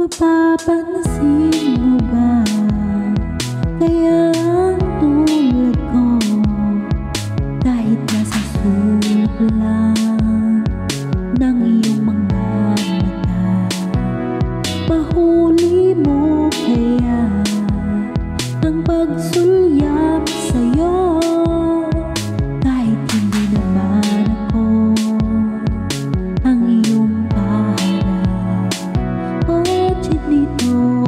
Mapapansin mo ba kaya ang tulad ko, kahit nasa sulok lang ng iyong mga mata, mahuli mo kaya ang pagsulyap sa'yo, kahit hindi naman ako ang iyong paharap. O chinito,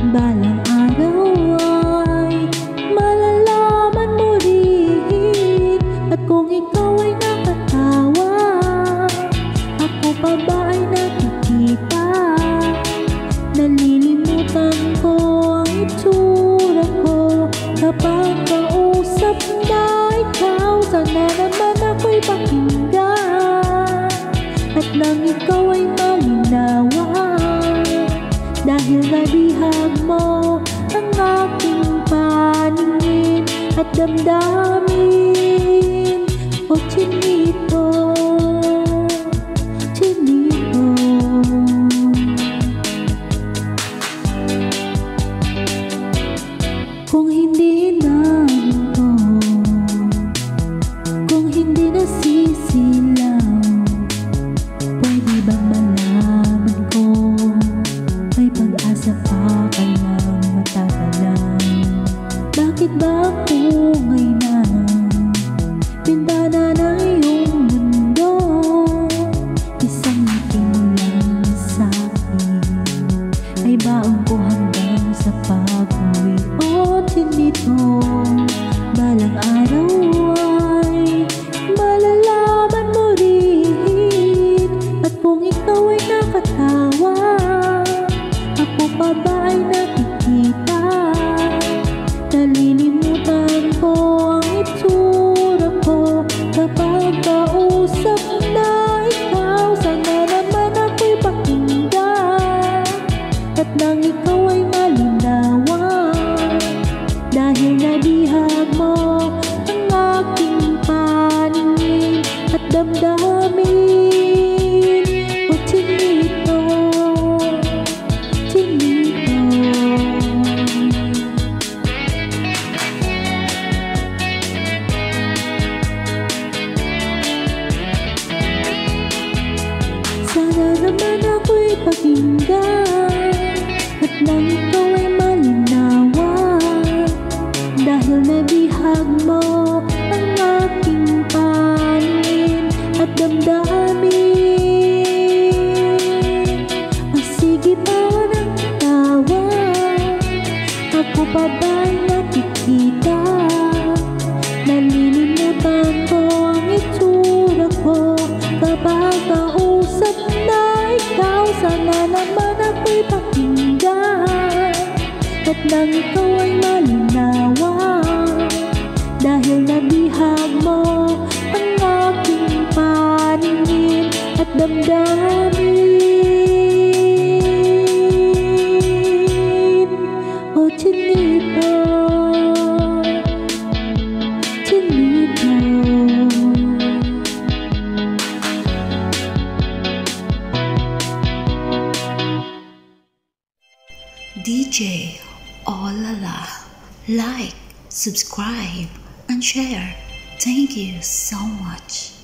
balang araw ay malalaman mo rin, at kung ikaw ay nakatawa, ako pa ba ay nakikita? Nalilimutan ko ang itsura ko kapag kausap na ikaw. Sana naman ako'y pakinggan, at nang ikaw ay malinawan, dahil nabihag mo ang aking paningin at damdamin. O chinito, chinito, kung hindi na ito, kung hindi nasisilaw, pwede bang malaman ko may pag-asa pa kayang matatalang? Bakit ba ako ngayon bintana ng iyong mundo? Isang ngiti lang sa'kin ay baon ko hanggang sa pag-uwi. O chinito, balang araw ay malalaman mo rin, at kung ikaw ay nakatawa, ako pa ba ay nakikita? Nalilimutan ko ang itsura ko kapag kausap na ikaw. Sana naman ako'y pakinggan, at nang ikaw ay malinawan, dahil nabihag mo ang aking paningin at damdamin. O chinito, chinito, sana naman ako'y pakinggan, at nang ikaw ay malinawan, dahil nabihag mo ang aking paningin at damdamin. O sige, tawa ng tawa, ako pa ba'y nakikita? Nalilimutan ko ang itsura ko kapag kausap na ikaw. Sana naman ako'y pakinggan, at nang ikaw ay malinawan, dahil nabihag mo ang aking paningin at damdamin. O chinito, chinito, DJ Olala. Like, subscribe, and share. Thank you so much.